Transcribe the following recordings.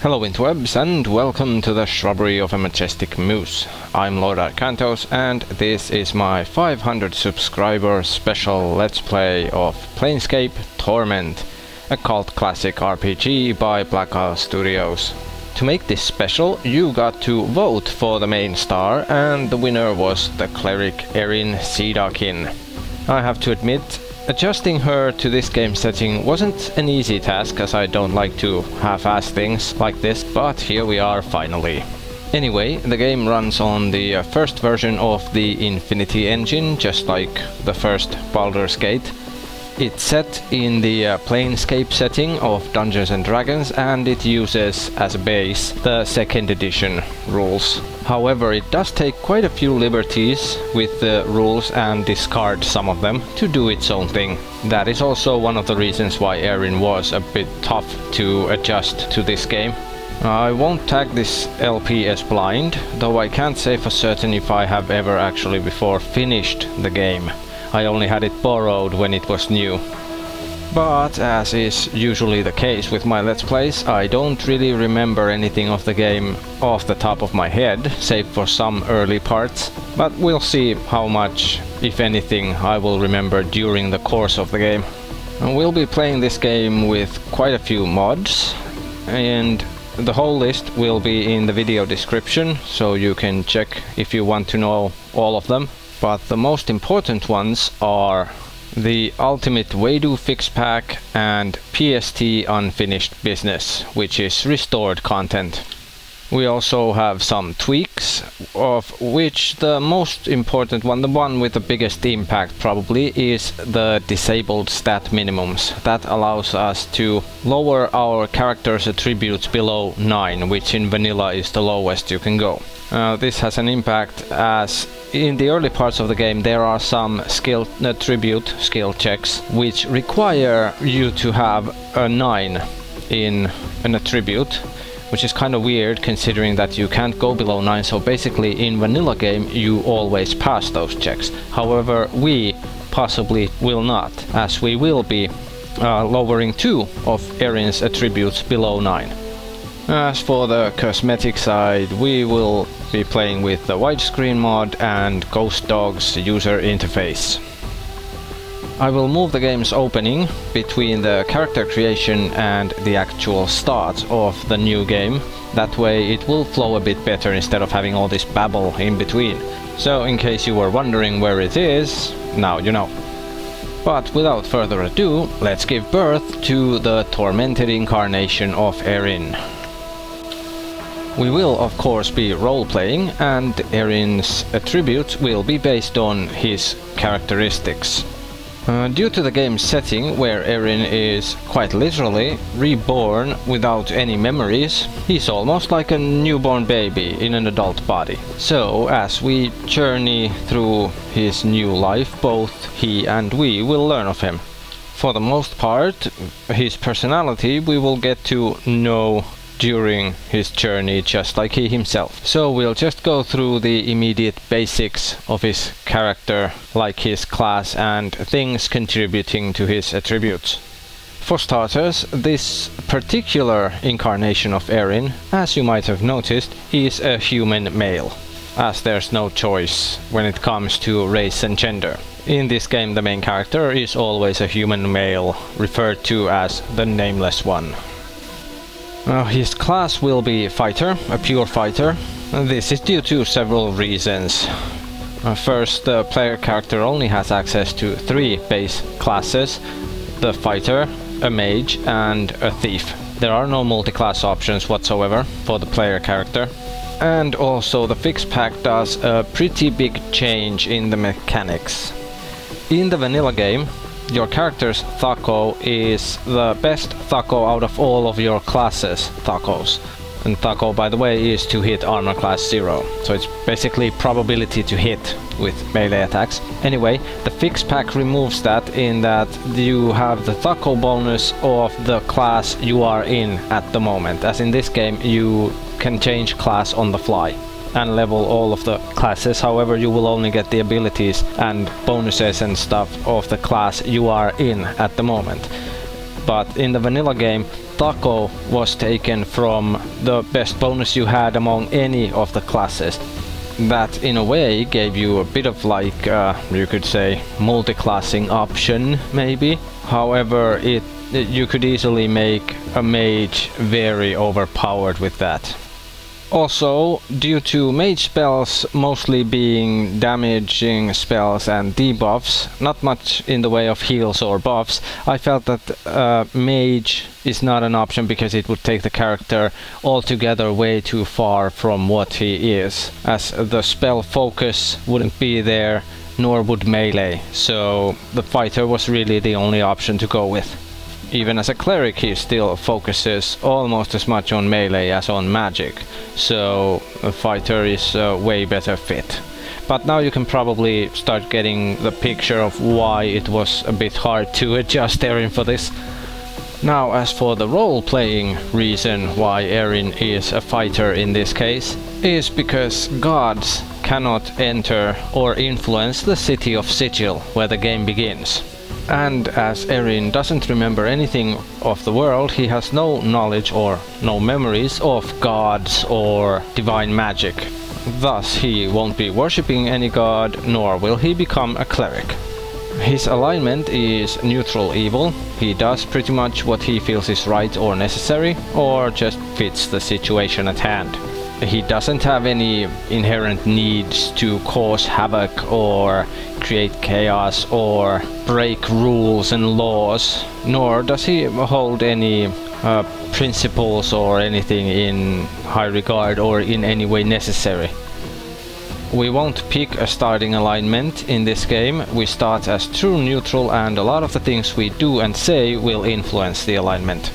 Hello interwebs and welcome to the Shrubbery of a Majestic Moose. I'm Lord Arcantos and this is my 500 subscriber special Let's Play of Planescape Torment, a cult classic RPG by Black Isle Studios. To make this special you got to vote for the main star and the winner was the cleric Aeryn Cedarkin. I have to admit, adjusting her to this game setting wasn't an easy task, as I don't like to half-ass things like this, but here we are finally. Anyway, the game runs on the first version of the Infinity engine, just like the first Baldur's Gate. It's set in the Planescape setting of Dungeons & Dragons, and it uses as a base the 2nd edition rules. However, it does take quite a few liberties with the rules and discard some of them to do its own thing. That is also one of the reasons why Aeryn was a bit tough to adjust to this game. I won't tag this LP as blind, though I can't say for certain if I have ever actually before finished the game. I only had it borrowed when it was new. But as is usually the case with my Let's Plays, I don't really remember anything of the game off the top of my head, save for some early parts. But we'll see how much, if anything, I will remember during the course of the game. And we'll be playing this game with quite a few mods, and the whole list will be in the video description, so you can check if you want to know all of them. But the most important ones are the ultimate WeiDU Fixpack and PST Unfinished Business, which is restored content. We also have some tweaks, of which the most important one, the one with the biggest impact probably, is the disabled stat minimums. That allows us to lower our character's attributes below 9, which in vanilla is the lowest you can go. This has an impact as in the early parts of the game there are some attribute skill checks which require you to have a 9 in an attribute, which is kind of weird considering that you can't go below 9, so basically in vanilla game you always pass those checks. However, we possibly will not, as we will be lowering 2 of Aeryn's attributes below 9. As for the cosmetic side, we will be playing with the Widescreen Mod and Ghostdog's user interface. I will move the game's opening between the character creation and the actual start of the new game. That way it will flow a bit better instead of having all this babble in between. So in case you were wondering where it is, now you know. But without further ado, let's give birth to the tormented incarnation of Aeryn. We will of course be role-playing, and Aeryn's attributes will be based on his characteristics. Due to the game's setting, where Aeryn is quite literally reborn without any memories, he's almost like a newborn baby in an adult body. So, as we journey through his new life, both he and we will learn of him. For the most part, his personality we will get to know during his journey, just like he himself. So we'll just go through the immediate basics of his character, like his class and things contributing to his attributes. For starters, this particular incarnation of Aeryn, as you might have noticed, is a human male, as there's no choice when it comes to race and gender. In this game the main character is always a human male, referred to as the Nameless One. His class will be Fighter, a pure fighter. This is due to several reasons. First, the player character only has access to 3 base classes: the Fighter, a Mage and a Thief. There are no multi-class options whatsoever for the player character. And also the Fixpack does a pretty big change in the mechanics. In the vanilla game, your character's THAC0 is the best THAC0 out of all of your classes' THAC0s. And THAC0, by the way, is to hit armor class 0. So it's basically probability to hit with melee attacks. Anyway, the Fixpack removes that in that you have the THAC0 bonus of the class you are in at the moment. As in this game, you can change class on the fly and level all of the classes. However, you will only get the abilities and bonuses and stuff of the class you are in at the moment. But in the vanilla game, THAC0 was taken from the best bonus you had among any of the classes. That in a way gave you a bit of like, you could say, multi-classing option maybe. However, you could easily make a mage very overpowered with that. Also, due to mage spells mostly being damaging spells and debuffs, not much in the way of heals or buffs, I felt that mage is not an option because it would take the character altogether way too far from what he is, as the spell focus wouldn't be there, nor would melee, so the fighter was really the only option to go with. Even as a cleric he still focuses almost as much on melee as on magic, so a fighter is a way better fit. But now you can probably start getting the picture of why it was a bit hard to adjust Aeryn for this. Now as for the role-playing reason why Aeryn is a fighter in this case, is because gods cannot enter or influence the city of Sigil where the game begins. And as Aeryn doesn't remember anything of the world, he has no knowledge or no memories of gods or divine magic. Thus he won't be worshipping any god, nor will he become a cleric. His alignment is neutral evil. He does pretty much what he feels is right or necessary, or just fits the situation at hand. He doesn't have any inherent needs to cause havoc or create chaos or break rules and laws, nor does he hold any principles or anything in high regard or in any way necessary. We won't pick a starting alignment in this game. We start as true neutral, and a lot of the things we do and say will influence the alignment.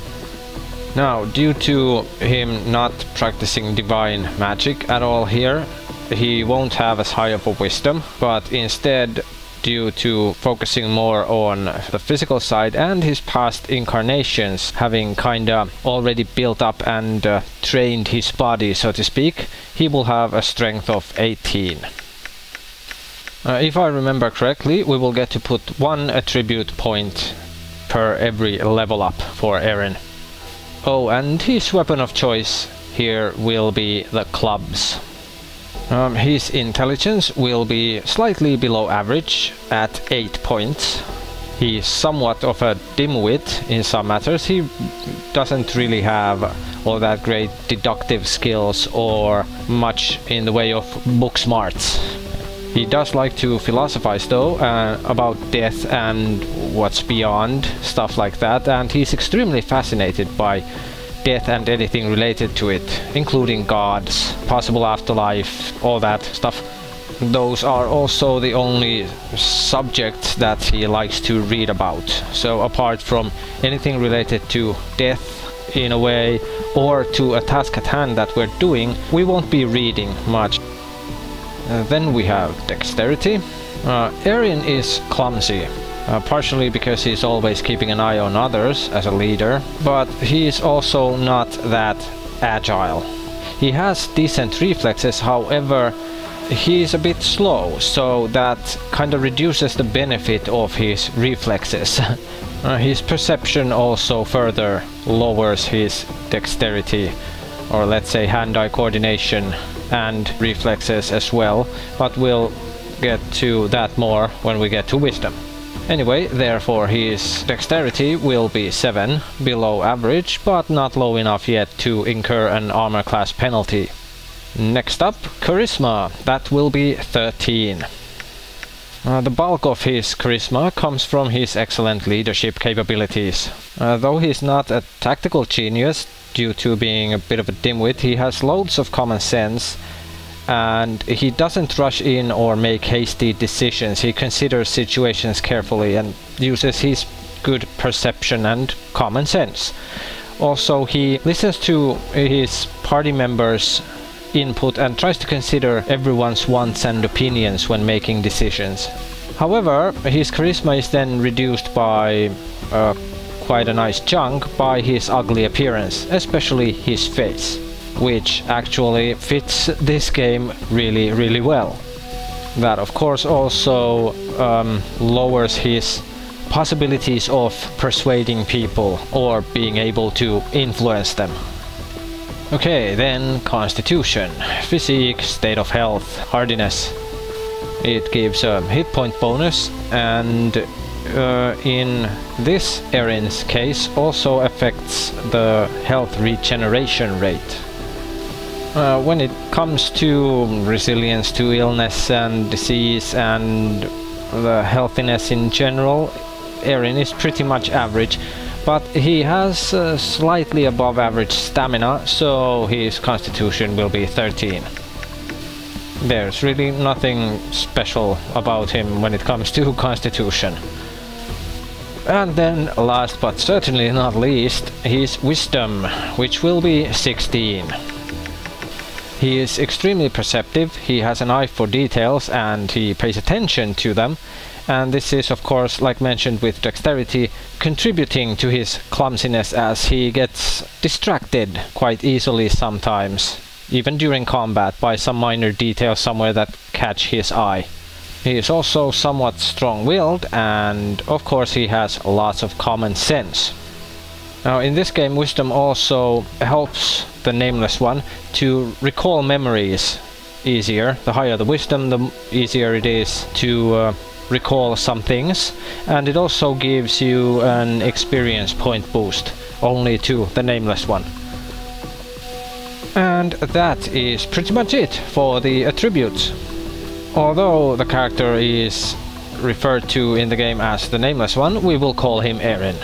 Now, due to him not practicing divine magic at all here, he won't have as high of a wisdom, but instead, due to focusing more on the physical side and his past incarnations having kinda already built up and trained his body, so to speak, he will have a strength of 18. If I remember correctly, we will get to put 1 attribute point per every level up for Aeryn. Oh, and his weapon of choice here will be the clubs. His intelligence will be slightly below average at 8 points. He's somewhat of a dimwit in some matters. He doesn't really have all that great deductive skills or much in the way of book smarts. He does like to philosophize though, about death and what's beyond, stuff like that, and he's extremely fascinated by death and anything related to it, including gods, possible afterlife, all that stuff. Those are also the only subjects that he likes to read about. So apart from anything related to death in a way, or to a task at hand that we're doing, we won't be reading much. Then we have dexterity. Aeryn is clumsy, partially because he's always keeping an eye on others as a leader, but he's also not that agile. He has decent reflexes, however he's a bit slow, so that kind of reduces the benefit of his reflexes. His perception also further lowers his dexterity, or let's say hand-eye coordination and reflexes as well, but we'll get to that more when we get to wisdom. Anyway, therefore his dexterity will be 7, below average, but not low enough yet to incur an armor class penalty. Next up, charisma. That will be 13. The bulk of his charisma comes from his excellent leadership capabilities. Though he's not a tactical genius, due to being a bit of a dimwit, he has loads of common sense, and he doesn't rush in or make hasty decisions. He considers situations carefully and uses his good perception and common sense. Also, he listens to his party members' input and tries to consider everyone's wants and opinions when making decisions. However, his charisma is then reduced by quite a nice chunk by his ugly appearance, especially his face, which actually fits this game really well. That of course also lowers his possibilities of persuading people or being able to influence them. Okay, then Constitution, Physique, State of Health, Hardiness. It gives a hit point bonus, and in this Aeryn's case also affects the health regeneration rate. When it comes to resilience to illness and disease and the healthiness in general, Aeryn is pretty much average. But he has slightly above average stamina, so his constitution will be 13. There's really nothing special about him when it comes to constitution. And then last but certainly not least, his wisdom, which will be 16. He is extremely perceptive, he has an eye for details and he pays attention to them. And this is, of course, like mentioned with dexterity, contributing to his clumsiness as he gets distracted quite easily sometimes, even during combat, by some minor details somewhere that catch his eye. He is also somewhat strong-willed, and of course he has lots of common sense. Now in this game, wisdom also helps the Nameless One to recall memories easier. The higher the wisdom, the easier it is to recall some things, and it also gives you an experience point boost, only to the Nameless One. And that is pretty much it for the attributes. Although the character is referred to in the game as the Nameless One, we will call him Aeryn.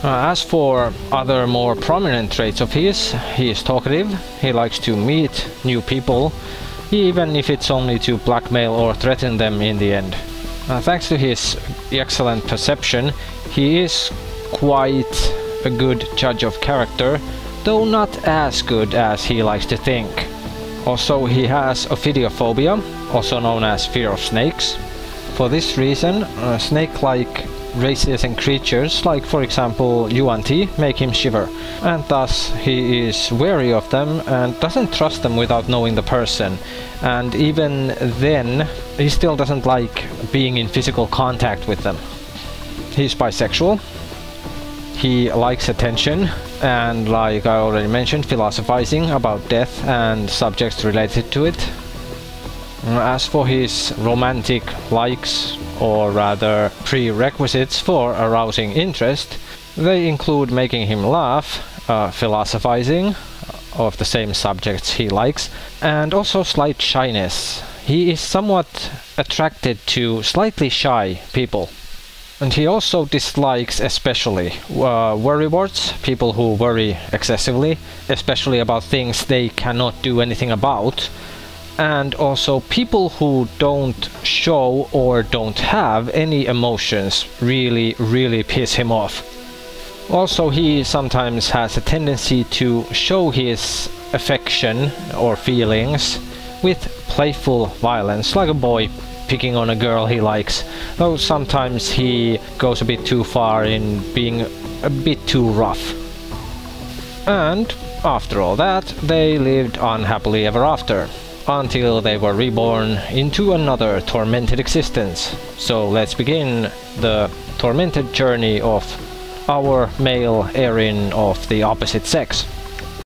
As for other more prominent traits of his, he is talkative, he likes to meet new people, even if it's only to blackmail or threaten them in the end. Thanks to his excellent perception, he is quite a good judge of character, though not as good as he likes to think. Also, he has ophidiophobia, also known as fear of snakes. For this reason, snake-like races and creatures, like for example Yuan-Ti, make him shiver, and thus he is wary of them and doesn't trust them without knowing the person. And even then, he still doesn't like being in physical contact with them. He's bisexual. He likes attention, and like I already mentioned, philosophizing about death and subjects related to it. As for his romantic likes, or rather prerequisites for arousing interest, they include making him laugh, philosophizing of the same subjects he likes, and also slight shyness. He is somewhat attracted to slightly shy people. And he also dislikes especially worrywarts, people who worry excessively, especially about things they cannot do anything about. And also people who don't show or don't have any emotions really piss him off. Also, he sometimes has a tendency to show his affection or feelings with playful violence, like a boy picking on a girl he likes, though sometimes he goes a bit too far in being a bit too rough. And after all that, they lived unhappily ever after, until they were reborn into another tormented existence. So let's begin the tormented journey of our male Aeryn of the opposite sex.